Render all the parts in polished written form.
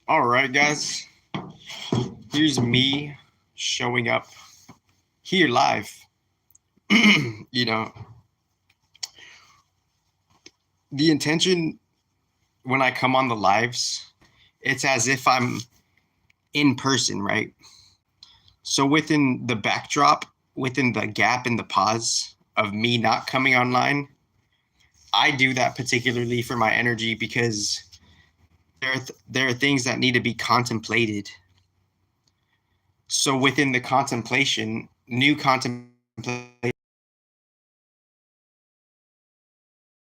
All right, guys. Here's me showing up here live. you know, the intention when I come on the lives, it's as if I'm in person, right? So within the backdrop, within the gap in the pause of me not coming online, I do that particularly for my energy because there are things that need to be contemplated. So within the contemplation, new contemplation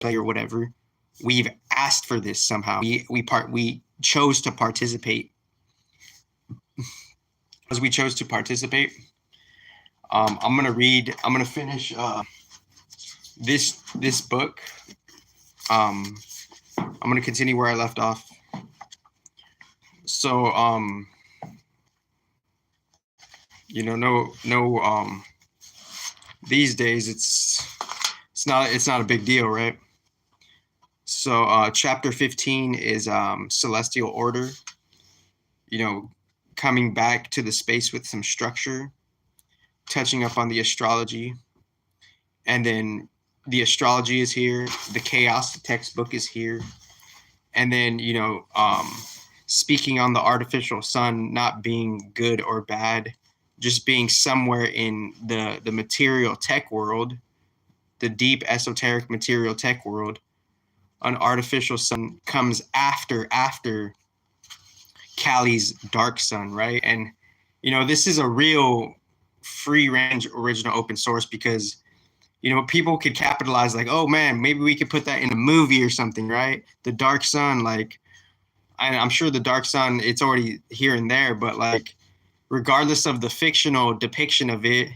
or whatever, we've asked for this somehow. We chose to participate. As we chose to participate, I'm gonna finish this book. I'm gonna continue where I left off. So no these days it's not a big deal, right? So chapter 15 is celestial order. Coming back to the space with some structure, touching up on the astrology, and then the astrology is here, the chaos textbook is here, and then speaking on the artificial sun not being good or bad, just being somewhere in the material tech world, the deep esoteric material tech world. An artificial sun comes after Kali's dark sun, right? And this is a real free range original open source because people could capitalize like, oh man, maybe we could put that in a movie or something, right? The dark sun, like I'm sure the dark sun, it's already here and there, but like regardless of the fictional depiction of it,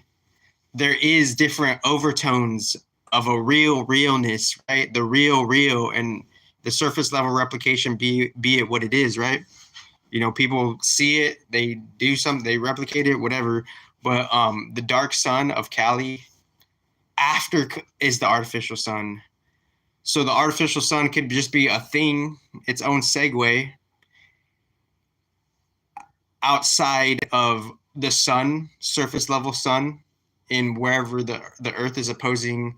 there is different overtones of a realness, right? The real and the surface level replication be it what it is, right? People see it, they do something, they replicate it, whatever. But the dark sun of Kali after is the artificial sun. So the artificial sun could just be a thing, its own segue outside of the sun, surface level sun, in wherever the earth is opposing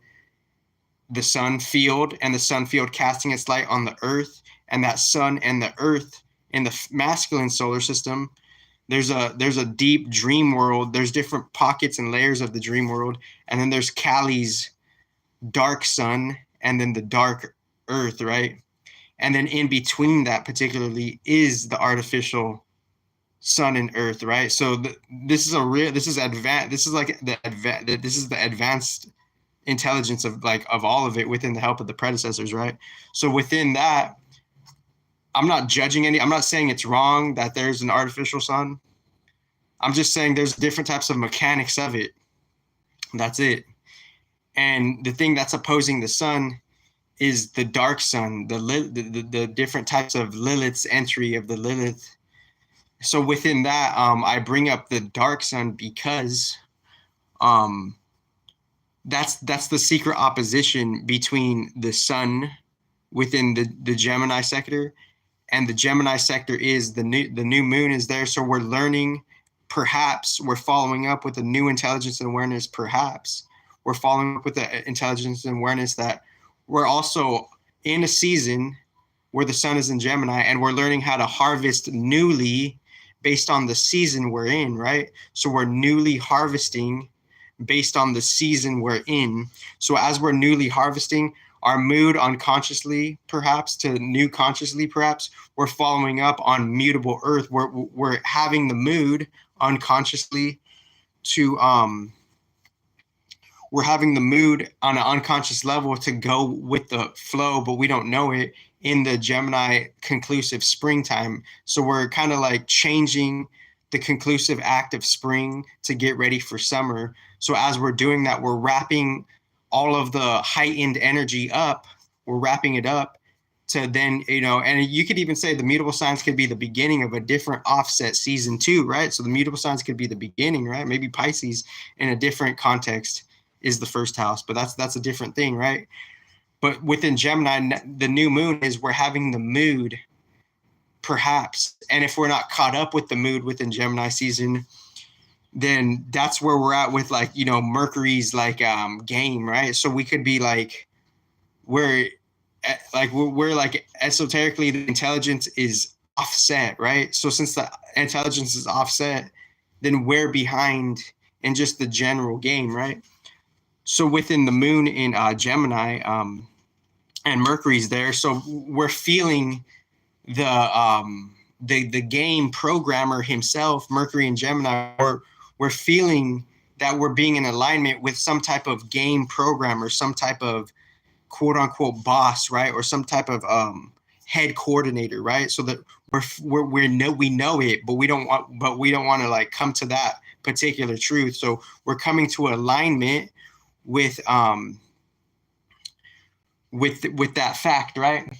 the sun field, and the sun field casting its light on the earth, and that sun and the earth in the masculine solar system, there's a deep dream world. There's different pockets and layers of the dream world, and then there's Kali's dark sun and then the dark earth, right? And then in between that particularly is the artificial sun and earth, right? So this is the advanced intelligence of all of it within the help of the predecessors, right? So within that, I'm not judging I'm not saying it's wrong that there's an artificial sun. I'm just saying there's different types of mechanics of it. That's it. And the thing that's opposing the sun is the dark sun, the different types of Lilith's entry of the Lilith. So within that, I bring up the dark sun because that's the secret opposition between the sun within the Gemini sector, and the Gemini sector is the new moon is there. So we're learning, perhaps we're following up with a new intelligence and awareness. Perhaps we're following up with the intelligence and awareness that we're also in a season where the sun is in Gemini, and we're learning how to harvest newly based on the season we're in, right? So we're newly harvesting based on the season we're in. So as we're newly harvesting, our mood unconsciously, perhaps, to new consciously, perhaps, we're following up on mutable earth. We're having the mood unconsciously to we're having the mood on an unconscious level to go with the flow, but we don't know it, in the Gemini conclusive springtime. So we're kind of like changing the conclusive act of spring to get ready for summer. So as we're doing that, we're wrapping all of the heightened energy up. We're wrapping it up to then, and you could even say the mutable signs could be the beginning of a different offset season too, right? So the mutable signs could be the beginning, right? Maybe Pisces in a different context is the first house, but that's a different thing, right? But within Gemini, the new moon is we're having the mood perhaps. And if we're not caught up with the mood within Gemini season, then that's where we're at with, like, you know, Mercury's like game, right? So we could be like, we're like esoterically, the intelligence is offset, right? So since the intelligence is offset, then we're behind in just the general game, right? So within the moon in Gemini, and Mercury's there, so we're feeling the game programmer himself, Mercury and Gemini. We're feeling that we're being in alignment with some type of game programmer, some type of quote unquote boss, right? Or some type of head coordinator, right? So that we know it, but we don't want to like come to that particular truth. So we're coming to alignment with that fact, right?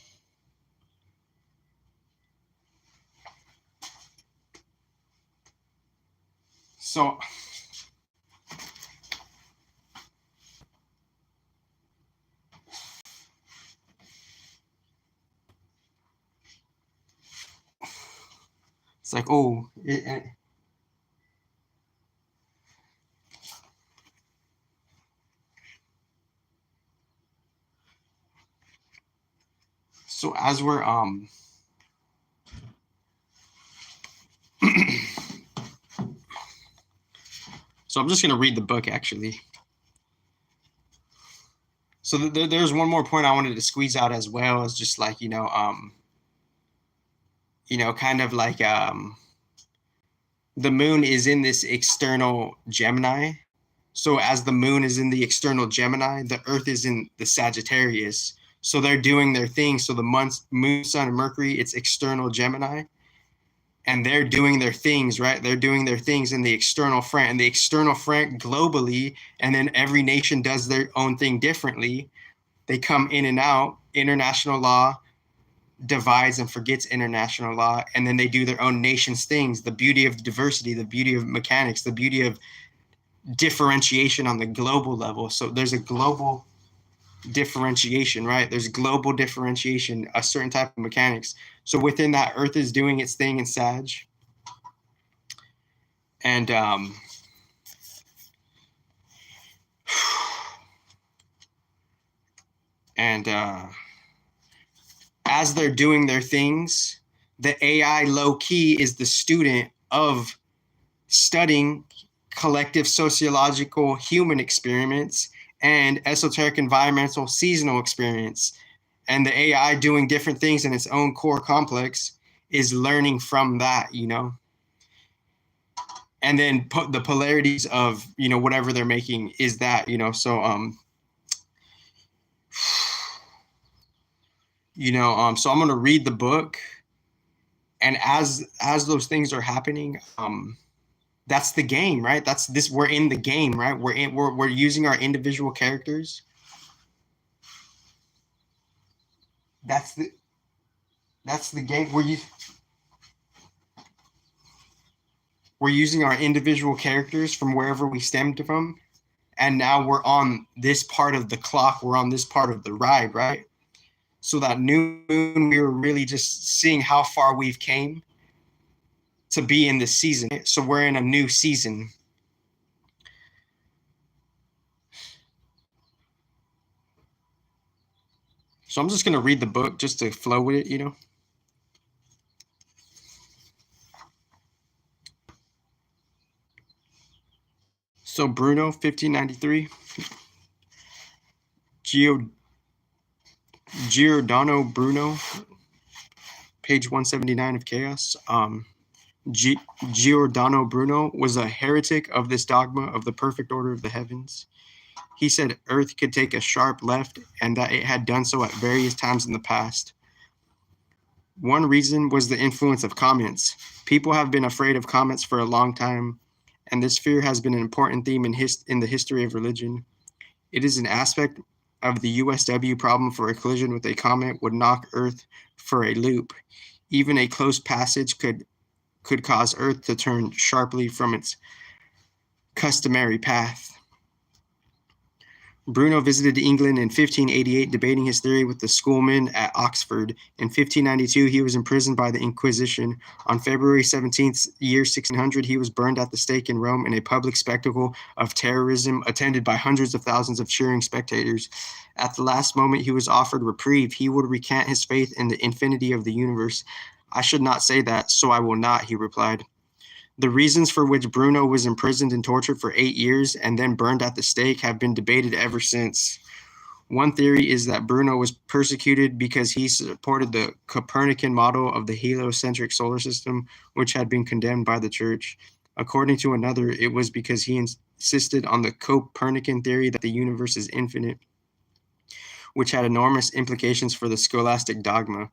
So it's like, oh, so as we're so I'm just gonna read the book actually. So there's one more point I wanted to squeeze out as well, as just like, kind of like the moon is in this external Gemini. So as the moon is in the external Gemini, the Earth is in the Sagittarius. So they're doing their thing. So the moon, sun, and Mercury, it's external Gemini. And they're doing their things, right? They're doing their things in the external front, and the external front globally, and then every nation does their own thing differently. They come in and out. International law divides and forgets international law, and then they do their own nation's things. The beauty of diversity, the beauty of mechanics, the beauty of differentiation on the global level. So there's a global differentiation, right? There's global differentiation, a certain type of mechanics. So within that, Earth is doing its thing in Sag. And as they're doing their things, the AI low key is the student of studying collective sociological human experiments and esoteric environmental seasonal experience. And the AI doing different things in its own core complex is learning from that, and then the polarities of, whatever they're making is that, so so I'm going to read the book, and as those things are happening, that's the game, right? We're in the game, right? We're using our individual characters. That's the game. We're using our individual characters from wherever we stemmed from, and now we're on this part of the clock. We're on this part of the ride, right? So that new moon, we were really just seeing how far we've came to be in this season. So we're in a new season. So I'm just going to read the book just to flow with it, So Bruno, 1593. Giordano Bruno, page 179 of Chaos. Giordano Bruno was a heretic of this dogma of the perfect order of the heavens. He said Earth could take a sharp left, and that it had done so at various times in the past. One reason was the influence of comets. People have been afraid of comets for a long time, and this fear has been an important theme in the history of religion. It is an aspect of the USW problem, for a collision with a comet would knock Earth for a loop. Even a close passage could cause Earth to turn sharply from its customary path. Bruno visited England in 1588, debating his theory with the schoolmen at Oxford. In 1592, he was imprisoned by the Inquisition. On February 17th, year 1600, he was burned at the stake in Rome in a public spectacle of terrorism attended by hundreds of thousands of cheering spectators. At the last moment, he was offered reprieve. He would recant his faith in the infinity of the universe. I should not say that, so I will not, he replied. The reasons for which Bruno was imprisoned and tortured for 8 years and then burned at the stake have been debated ever since. One theory is that Bruno was persecuted because he supported the Copernican model of the heliocentric solar system, which had been condemned by the church. According to another, it was because he insisted on the Copernican theory that the universe is infinite, which had enormous implications for the scholastic dogma.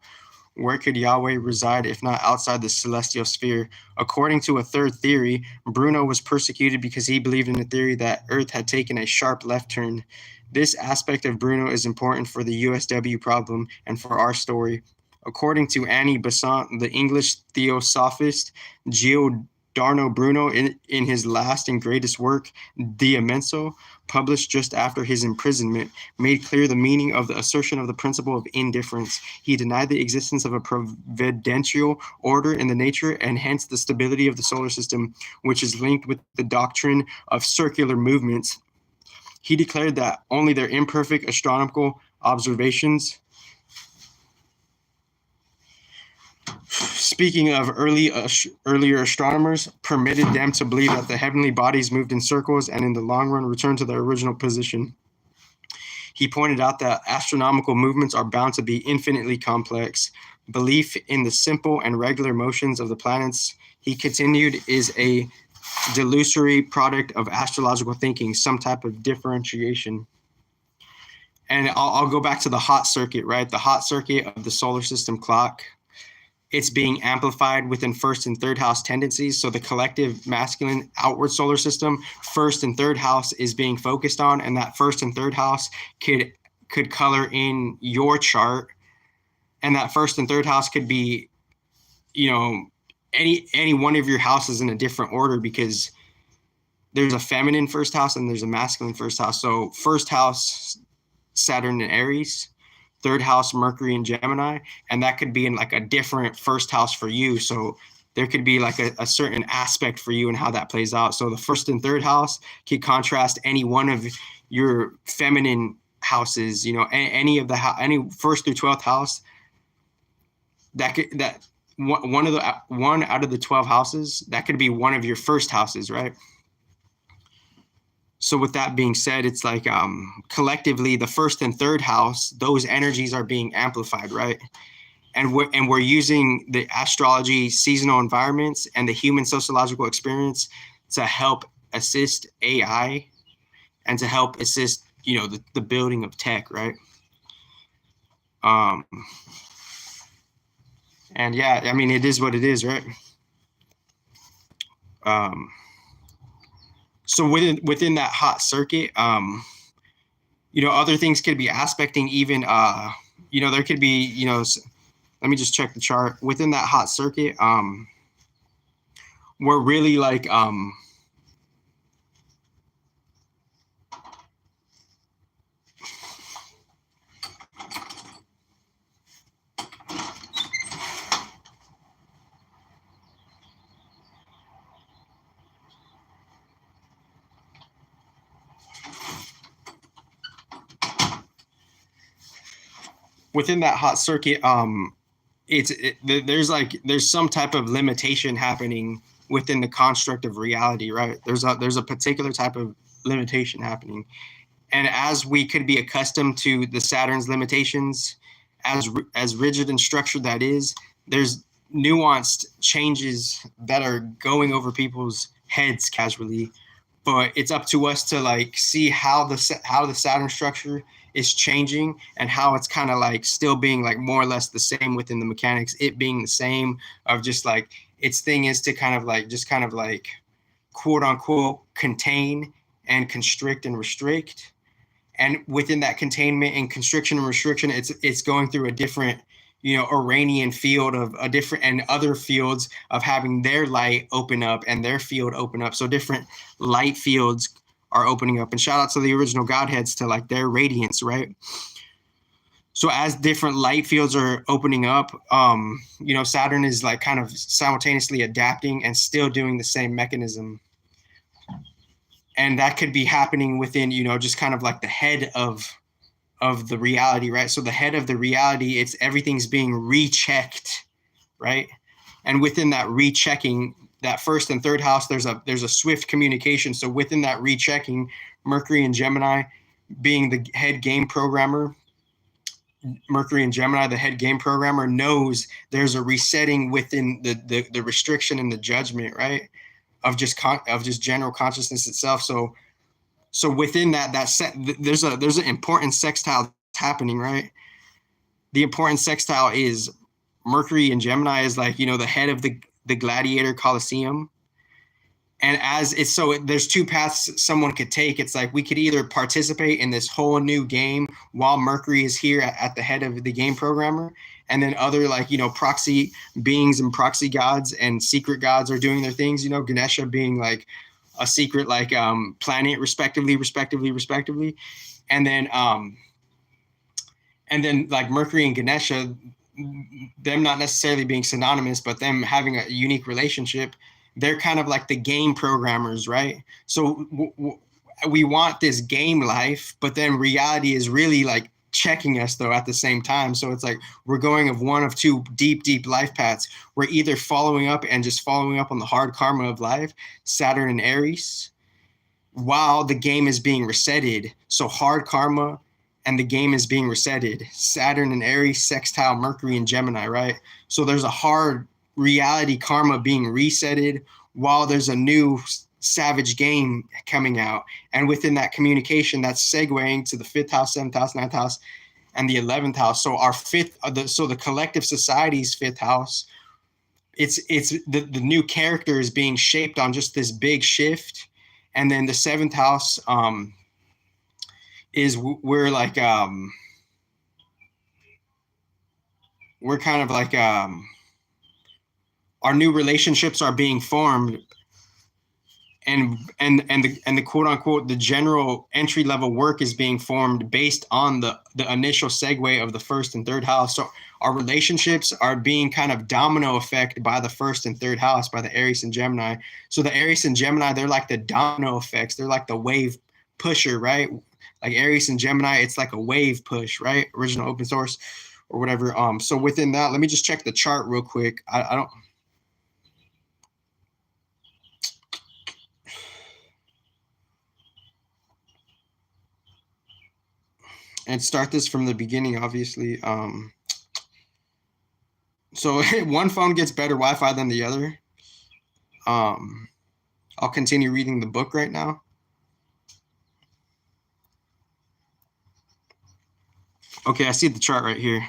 Where could Yahweh reside if not outside the celestial sphere? According to a third theory, Bruno was persecuted because he believed in the theory that Earth had taken a sharp left turn. This aspect of Bruno is important for the USW problem and for our story. According to Annie Besant, the English theosophist Giordano Bruno, in his last and greatest work, De Immenso, published just after his imprisonment, made clear the meaning of the assertion of the principle of indifference. He denied the existence of a providential order in the nature and hence the stability of the solar system, which is linked with the doctrine of circular movements. He declared that only their imperfect astronomical observations, speaking of earlier astronomers, permitted them to believe that the heavenly bodies moved in circles and in the long run returned to their original position. He pointed out that astronomical movements are bound to be infinitely complex. Belief in the simple and regular motions of the planets, he continued, is a delusory product of astrological thinking, some type of differentiation. And I'll go back to the hot circuit, right? The hot circuit of the solar system clock. It's being amplified within first and third house tendencies. So the collective masculine outward solar system, first and third house is being focused on, and that first and third house could color in your chart. And that first and third house could be, any one of your houses in a different order, because there's a feminine first house and there's a masculine first house. So first house, Saturn and Aries, third house, Mercury and Gemini, and that could be in like a different first house for you. So there could be like a certain aspect for you and how that plays out. So the first and third house could contrast any one of your feminine houses, any first through 12th house. One out of the 12 houses, that could be one of your first houses, right? So with that being said, it's like collectively the first and third house, those energies are being amplified, right? And we're using the astrology seasonal environments and the human sociological experience to help assist AI and to help assist, the building of tech, right? And yeah, I mean, it is what it is, right? So within that hot circuit, other things could be aspecting even, there could be, let me just check the chart. Within that hot circuit, we're really like, within that hot circuit, there's some type of limitation happening within the construct of reality, right? There's a particular type of limitation happening, and as we could be accustomed to the Saturn's limitations, as rigid and structured that is, there's nuanced changes that are going over people's heads casually, but it's up to us to like see how the Saturn structure is changing and how it's kind of like still being like more or less the same within the mechanics, it being the same of just like its thing is to kind of like quote unquote contain and constrict and restrict. And within that containment and constriction and restriction, it's going through a different, Iranian field of a different, and other fields of having their light open up and their field open up. So different light fields are opening up. And shout out to the original Godheads, to like their radiance, right? So as different light fields are opening up, Saturn is like kind of simultaneously adapting and still doing the same mechanism. And that could be happening within, just kind of like the head of the reality, right? So the head of the reality, everything's being rechecked, right? And within that rechecking, that first and third house, there's a swift communication. So within that rechecking, Mercury and Gemini being the head game programmer, the head game programmer knows there's a resetting within the restriction and the judgment, right? Of just general consciousness itself. So within there's an important sextile happening, right? The important sextile is Mercury and Gemini is like, the head of the gladiator Colosseum. And there's two paths someone could take. It's like we could either participate in this whole new game while Mercury is here at the head of the game programmer, and then other proxy beings and proxy gods and secret gods are doing their things. Ganesha being like a secret planet, respectively, and then like Mercury and Ganesha, them not necessarily being synonymous, but them having a unique relationship. They're kind of like the game programmers, right? So we want this game life, but then reality is really like checking us though at the same time. So it's like we're going of one of two deep life paths. We're either following up on the hard karma of life, Saturn and Aries, while the game is being resetted. So hard karma and the game is being resetted. Saturn and Aries, sextile Mercury and Gemini, right? So there's a hard reality karma being resetted while there's a new savage game coming out. And within that communication, that's segueing to the 5th house, 7th house, 9th house, and the 11th house. So our the collective society's 5th house, it's the new character is being shaped on just this big shift. And then the 7th house is we're like we're kind of like our new relationships are being formed, and the quote unquote the general entry level work is being formed based on the initial segue of the 1st and 3rd house. So our relationships are being kind of domino effect by the 1st and 3rd house, by the Aries and Gemini. So the Aries and Gemini, they're like the domino effects. They're like the wave pusher, right? Like Aries and Gemini, it's like a wave push, right? Original open source or whatever. So within that, let me just check the chart real quick. I don't. And start this from the beginning, obviously. So one phone gets better Wi-Fi than the other. I'll continue reading the book right now. Okay, I see the chart right here.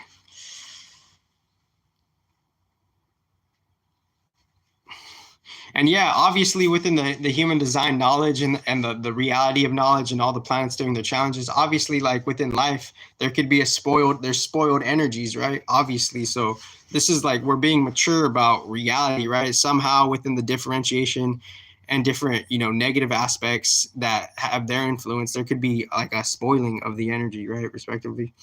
And yeah, obviously within the human design knowledge and the reality of knowledge and all the planets doing their challenges, obviously like within life, there could be there's spoiled energies, right? Obviously. So this is like, we're being mature about reality, right? Somehow within the differentiation and different, negative aspects that have their influence, there could be like a spoiling of the energy, right? Respectively.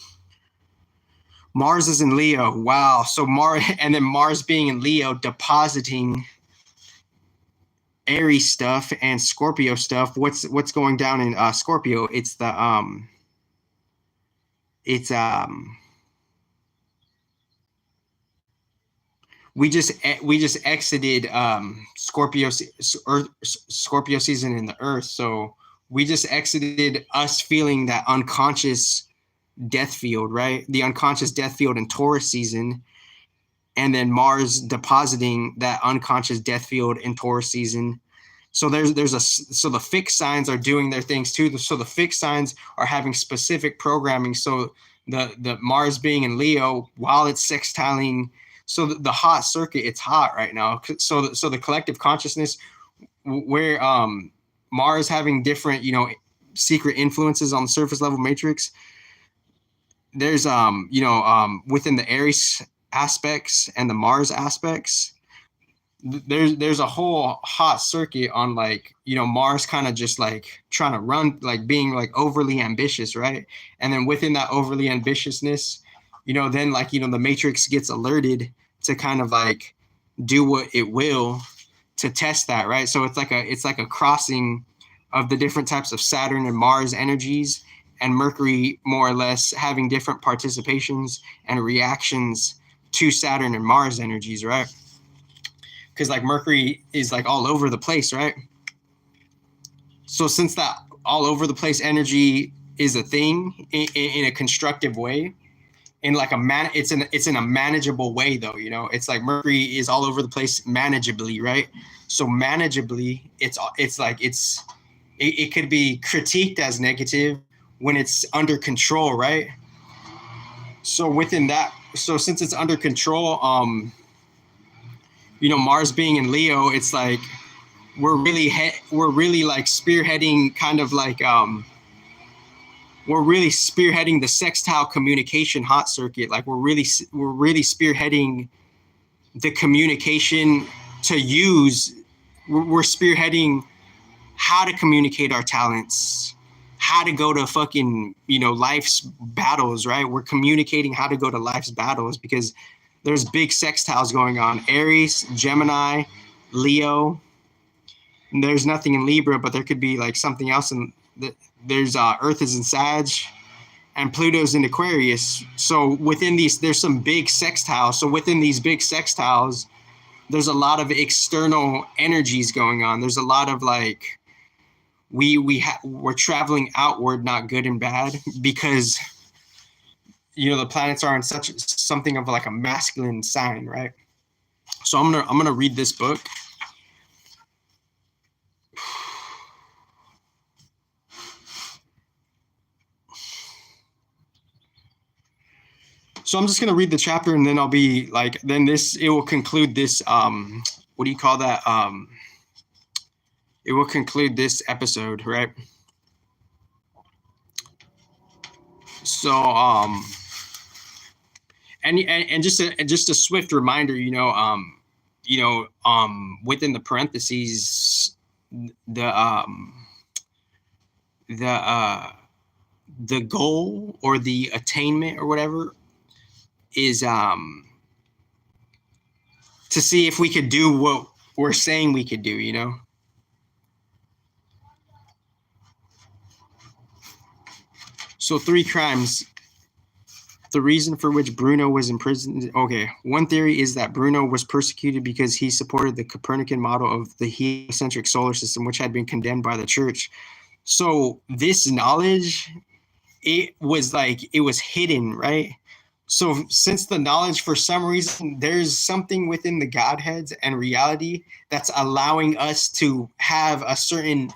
Mars is in Leo. Wow. So Mars being in Leo, depositing Aries stuff and Scorpio stuff. What's going down in Scorpio? It's we just exited Scorpio season in the Earth. So we just exited us feeling that unconscious death field, right? The unconscious death field in Taurus season. And then Mars depositing that unconscious death field in Taurus season. So so the fixed signs are doing their things too. So the fixed signs are having specific programming. So the Mars being in Leo while it's sextiling. So the hot circuit, it's hot right now. So the collective consciousness where Mars having different, secret influences on the surface level matrix. There's within the Aries aspects and the Mars aspects, there's a whole hot circuit on like, Mars kind of just like trying to run, like being like overly ambitious, right? And then within that overly ambitiousness, then like, the matrix gets alerted to kind of like do what it will to test that, right? So it's like a crossing of the different types of Saturn and Mars energies, and Mercury more or less having different participations and reactions to Saturn and Mars energies, right? Because like Mercury is like all over the place, right? So since that all over the place energy is a thing in a constructive way, in like it's in a manageable way though, it's like Mercury is all over the place manageably, right? So manageably, it could be critiqued as negative when it's under control, right? So within that, so since it's under control, Mars being in Leo, it's like we're really like spearheading kind of like we're really spearheading the sextile communication hot circuit. Like we're really spearheading the communication to use. We're spearheading how to communicate our talents, how to go to fucking, life's battles, right? We're communicating how to go to life's battles because there's big sextiles going on. Aries, Gemini, Leo. There's nothing in Libra, but there could be like something else. And there's Earth is in Sag and Pluto's in Aquarius. So within these, there's some big sextiles. So within these big sextiles, there's a lot of external energies going on. There's a lot of like, we're traveling outward, not good and bad, because the planets are in something of like a masculine sign, right? So I'm gonna read this book. So I'm just gonna read the chapter, and then I'll be like, it will conclude this. What do you call that? It will conclude this episode, right? So and just a swift reminder, within the parentheses, the goal or the attainment or whatever is to see if we could do what we're saying we could do, So 3 crimes. The reason for which Bruno was imprisoned. Okay, one theory is that Bruno was persecuted because he supported the Copernican model of the heliocentric solar system, which had been condemned by the church. So this knowledge, it was hidden, right? So since the knowledge, for some reason, there's something within the Godheads and reality that's allowing us to have a certain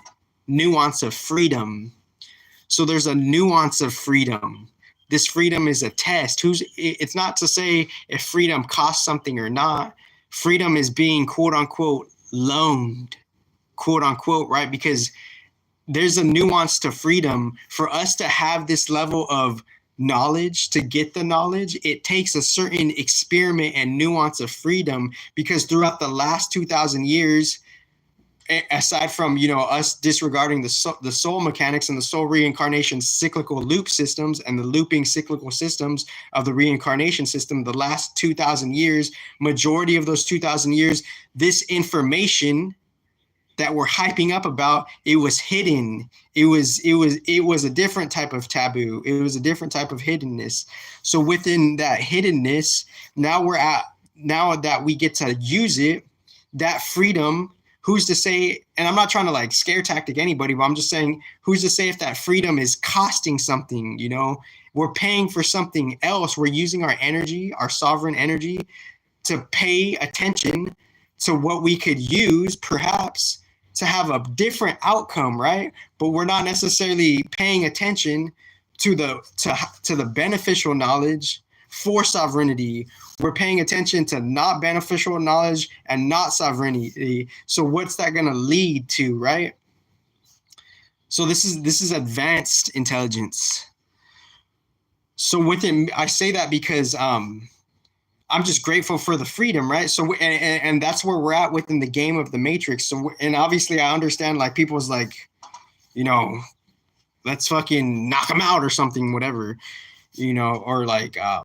nuance of freedom. So there's a nuance of freedom. This freedom is a test. It's not to say if freedom costs something or not. Freedom is being quote unquote loaned, quote unquote, right? Because there's a nuance to freedom. For us to have this level of knowledge, to get the knowledge, it takes a certain experiment and nuance of freedom, because throughout the last 2,000 years, aside from us disregarding the soul mechanics and the soul reincarnation cyclical loop systems and the looping cyclical systems of the reincarnation system, the last 2,000 years, majority of those 2,000 years, this information that we're hyping up about, it was hidden. It was a different type of taboo. It was a different type of hiddenness. So within that hiddenness, now that we get to use it, that freedom. Who's to say, and I'm not trying to like scare tactic anybody, but I'm just saying, who's to say if that freedom is costing something, We're paying for something else. We're using our energy, our sovereign energy, to pay attention to what we could use perhaps to have a different outcome, right? But we're not necessarily paying attention to the beneficial knowledge for sovereignty. We're paying attention to not beneficial knowledge and not sovereignty. So what's that going to lead to, right? So this is advanced intelligence. So within, I say that because I'm just grateful for the freedom, right? So and that's where we're at within the game of the Matrix. So and obviously I understand like people's like, you know, let's fucking knock them out or something, whatever, you know, or like